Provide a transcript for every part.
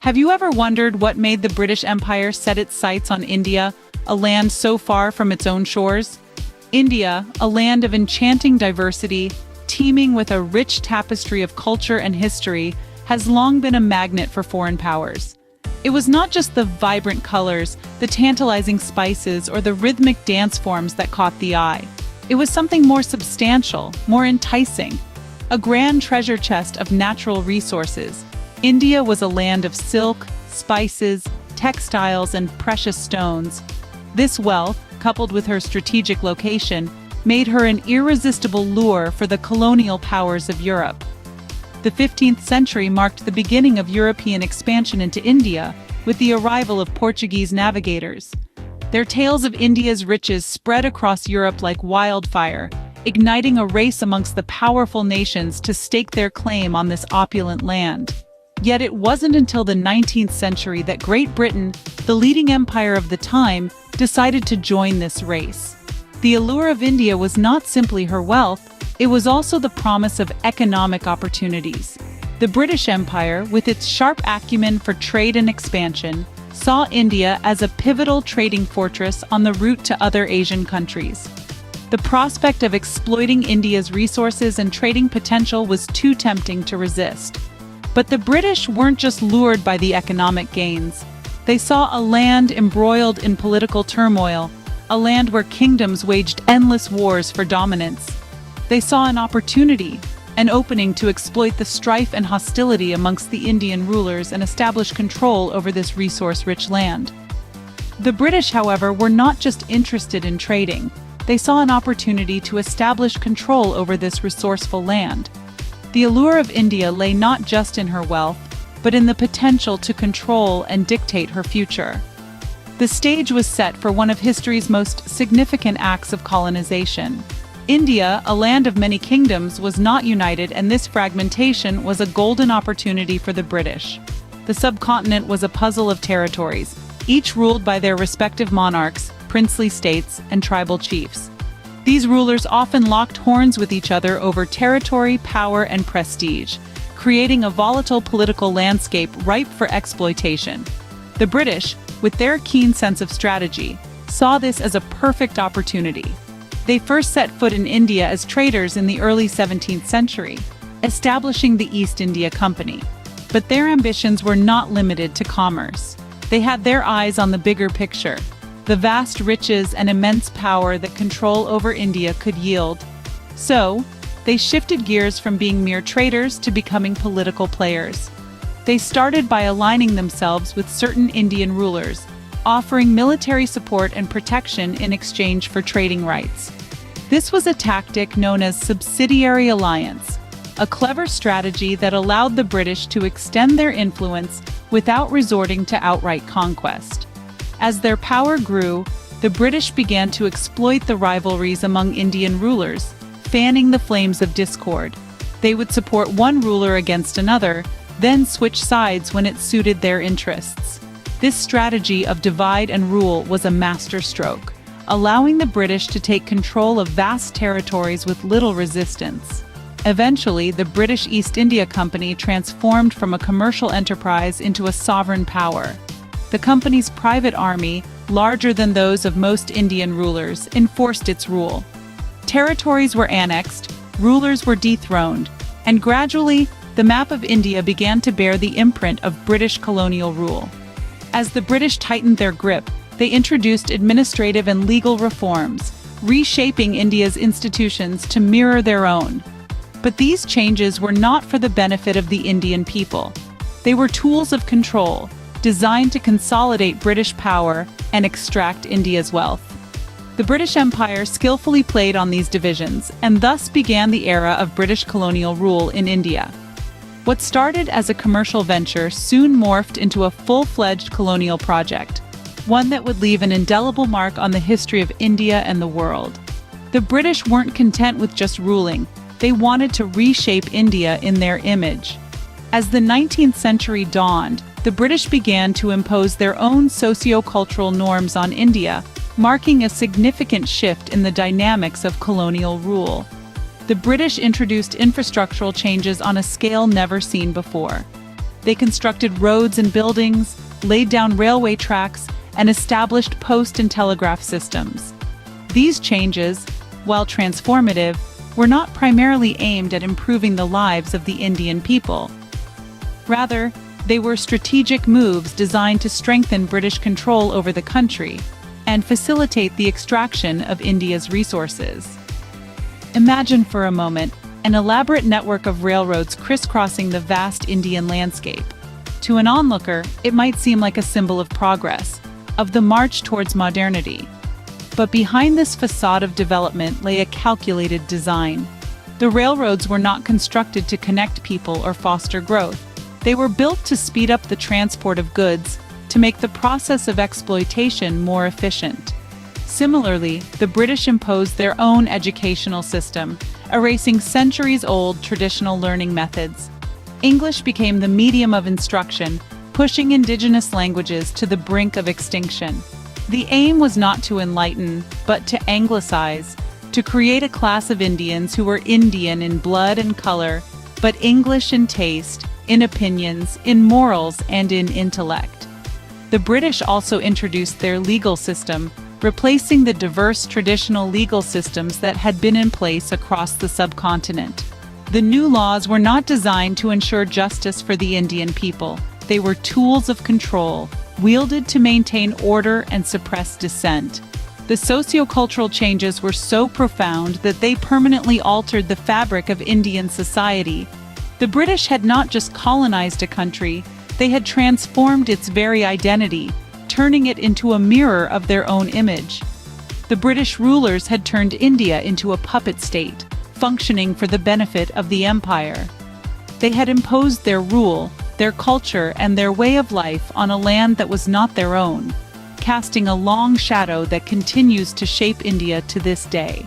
Have you ever wondered what made the British Empire set its sights on India, a land so far from its own shores? India, a land of enchanting diversity, teeming with a rich tapestry of culture and history, has long been a magnet for foreign powers. It was not just the vibrant colors, the tantalizing spices, or the rhythmic dance forms that caught the eye. It was something more substantial, more enticing. A grand treasure chest of natural resources. India was a land of silk, spices, textiles, and precious stones. This wealth, coupled with her strategic location, made her an irresistible lure for the colonial powers of Europe. The 15th century marked the beginning of European expansion into India, with the arrival of Portuguese navigators. Their tales of India's riches spread across Europe like wildfire, igniting a race amongst the powerful nations to stake their claim on this opulent land. Yet it wasn't until the 19th century that Great Britain, the leading empire of the time, decided to join this race. The allure of India was not simply her wealth, it was also the promise of economic opportunities. The British Empire, with its sharp acumen for trade and expansion, saw India as a pivotal trading fortress on the route to other Asian countries. The prospect of exploiting India's resources and trading potential was too tempting to resist. But the British weren't just lured by the economic gains. They saw a land embroiled in political turmoil, a land where kingdoms waged endless wars for dominance. They saw an opportunity, an opening to exploit the strife and hostility amongst the Indian rulers and establish control over this resource-rich land. The British, however, were not just interested in trading. They saw an opportunity to establish control over this resourceful land. The allure of India lay not just in her wealth, but in the potential to control and dictate her future. The stage was set for one of history's most significant acts of colonization. India, a land of many kingdoms, was not united, and this fragmentation was a golden opportunity for the British. The subcontinent was a puzzle of territories, each ruled by their respective monarchs, princely states, and tribal chiefs. These rulers often locked horns with each other over territory, power, and prestige, creating a volatile political landscape ripe for exploitation. The British, with their keen sense of strategy, saw this as a perfect opportunity. They first set foot in India as traders in the early 17th century, establishing the East India Company. But their ambitions were not limited to commerce. They had their eyes on the bigger picture, the vast riches and immense power that control over India could yield. So, they shifted gears from being mere traders to becoming political players. They started by aligning themselves with certain Indian rulers, offering military support and protection in exchange for trading rights. This was a tactic known as subsidiary alliance, a clever strategy that allowed the British to extend their influence without resorting to outright conquest. As their power grew, the British began to exploit the rivalries among Indian rulers, fanning the flames of discord. They would support one ruler against another, then switch sides when it suited their interests. This strategy of divide and rule was a masterstroke, allowing the British to take control of vast territories with little resistance. Eventually, the British East India Company transformed from a commercial enterprise into a sovereign power. The company's private army, larger than those of most Indian rulers, enforced its rule. Territories were annexed, rulers were dethroned, and gradually, the map of India began to bear the imprint of British colonial rule. As the British tightened their grip, they introduced administrative and legal reforms, reshaping India's institutions to mirror their own. But these changes were not for the benefit of the Indian people. They were tools of control, designed to consolidate British power and extract India's wealth. The British Empire skillfully played on these divisions, and thus began the era of British colonial rule in India. What started as a commercial venture soon morphed into a full-fledged colonial project, one that would leave an indelible mark on the history of India and the world. The British weren't content with just ruling, they wanted to reshape India in their image. As the 19th century dawned, the British began to impose their own socio-cultural norms on India, marking a significant shift in the dynamics of colonial rule. The British introduced infrastructural changes on a scale never seen before. They constructed roads and buildings, laid down railway tracks, and established post and telegraph systems. These changes, while transformative, were not primarily aimed at improving the lives of the Indian people. Rather, they were strategic moves designed to strengthen British control over the country and facilitate the extraction of India's resources. Imagine for a moment an elaborate network of railroads crisscrossing the vast Indian landscape. To an onlooker, it might seem like a symbol of progress, of the march towards modernity. But behind this facade of development lay a calculated design. The railroads were not constructed to connect people or foster growth. They were built to speed up the transport of goods, to make the process of exploitation more efficient. Similarly, the British imposed their own educational system, erasing centuries-old traditional learning methods. English became the medium of instruction, pushing indigenous languages to the brink of extinction. The aim was not to enlighten, but to anglicize, to create a class of Indians who were Indian in blood and color, but English in taste, in opinions, in morals, and in intellect. The British also introduced their legal system, replacing the diverse traditional legal systems that had been in place across the subcontinent. The new laws were not designed to ensure justice for the Indian people. They were tools of control, wielded to maintain order and suppress dissent. The sociocultural changes were so profound that they permanently altered the fabric of Indian society. The British had not just colonized a country, they had transformed its very identity, turning it into a mirror of their own image. The British rulers had turned India into a puppet state, functioning for the benefit of the empire. They had imposed their rule, their culture, and their way of life on a land that was not their own, casting a long shadow that continues to shape India to this day.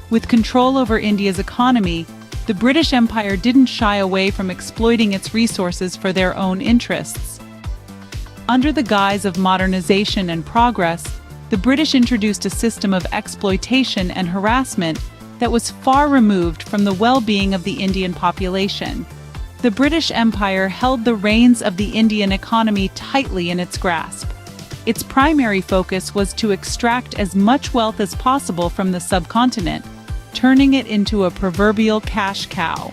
With control over India's economy, the British Empire didn't shy away from exploiting its resources for their own interests. Under the guise of modernization and progress, the British introduced a system of exploitation and harassment that was far removed from the well-being of the Indian population. The British Empire held the reins of the Indian economy tightly in its grasp. Its primary focus was to extract as much wealth as possible from the subcontinent, turning it into a proverbial cash cow.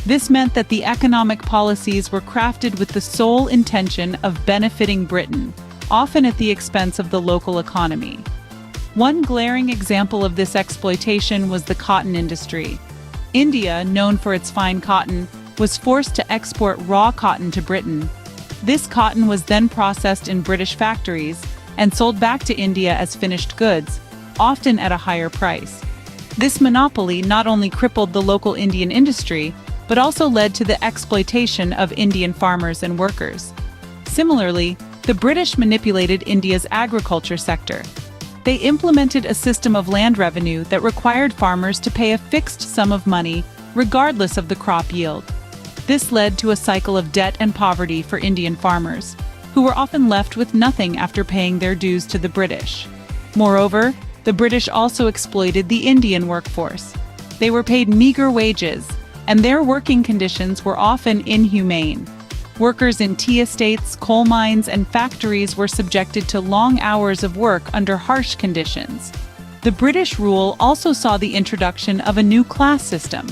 This meant that the economic policies were crafted with the sole intention of benefiting Britain, often at the expense of the local economy. One glaring example of this exploitation was the cotton industry. India, known for its fine cotton, was forced to export raw cotton to Britain. This cotton was then processed in British factories and sold back to India as finished goods, often at a higher price. This monopoly not only crippled the local Indian industry, but also led to the exploitation of Indian farmers and workers. Similarly, the British manipulated India's agriculture sector. They implemented a system of land revenue that required farmers to pay a fixed sum of money, regardless of the crop yield. This led to a cycle of debt and poverty for Indian farmers, who were often left with nothing after paying their dues to the British. Moreover, the British also exploited the Indian workforce. They were paid meager wages, and their working conditions were often inhumane. Workers in tea estates, coal mines, and factories were subjected to long hours of work under harsh conditions. The British rule also saw the introduction of a new class system.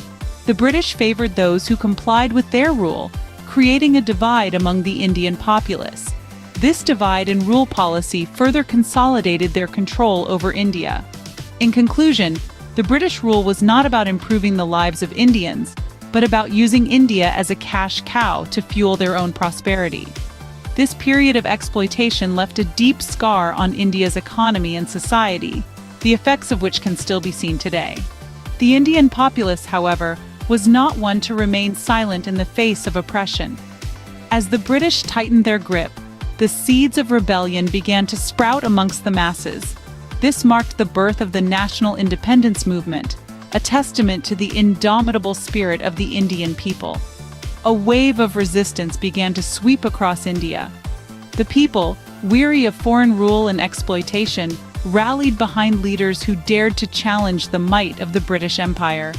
The British favored those who complied with their rule, creating a divide among the Indian populace. This divide and rule policy further consolidated their control over India. In conclusion, the British rule was not about improving the lives of Indians, but about using India as a cash cow to fuel their own prosperity. This period of exploitation left a deep scar on India's economy and society, the effects of which can still be seen today. The Indian populace, however, was not one to remain silent in the face of oppression. As the British tightened their grip, the seeds of rebellion began to sprout amongst the masses. This marked the birth of the national independence movement, a testament to the indomitable spirit of the Indian people. A wave of resistance began to sweep across India. The people, weary of foreign rule and exploitation, rallied behind leaders who dared to challenge the might of the British Empire.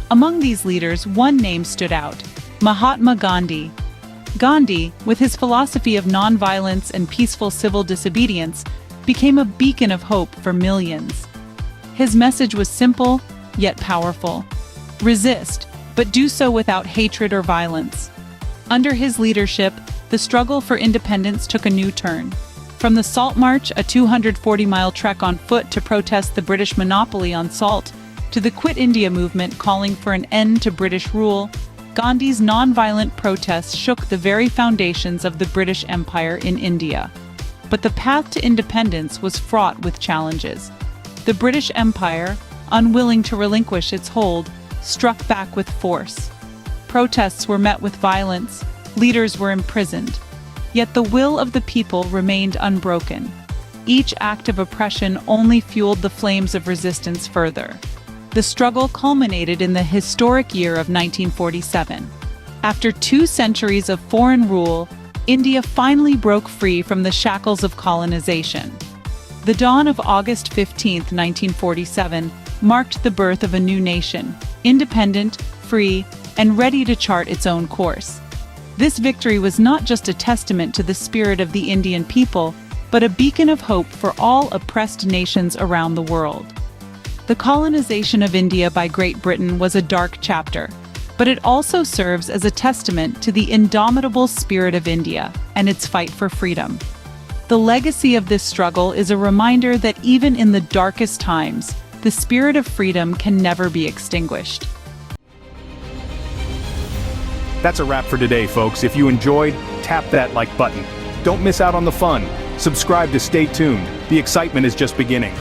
Among these leaders, one name stood out: Mahatma Gandhi. Gandhi, with his philosophy of nonviolence and peaceful civil disobedience, became a beacon of hope for millions. His message was simple, yet powerful. Resist, but do so without hatred or violence. Under his leadership, the struggle for independence took a new turn. From the Salt March, a 240-mile trek on foot to protest the British monopoly on salt, to the Quit India movement calling for an end to British rule, Gandhi's nonviolent protests shook the very foundations of the British Empire in India. But the path to independence was fraught with challenges. The British Empire, unwilling to relinquish its hold, struck back with force. Protests were met with violence, leaders were imprisoned. Yet the will of the people remained unbroken. Each act of oppression only fueled the flames of resistance further. The struggle culminated in the historic year of 1947. After 2 centuries of foreign rule, India finally broke free from the shackles of colonization. The dawn of August 15, 1947, marked the birth of a new nation, independent, free, and ready to chart its own course. This victory was not just a testament to the spirit of the Indian people, but a beacon of hope for all oppressed nations around the world. The colonization of India by Great Britain was a dark chapter, but it also serves as a testament to the indomitable spirit of India and its fight for freedom. The legacy of this struggle is a reminder that even in the darkest times, the spirit of freedom can never be extinguished. That's a wrap for today, folks. If you enjoyed, tap that like button. Don't miss out on the fun. Subscribe to stay tuned. The excitement is just beginning.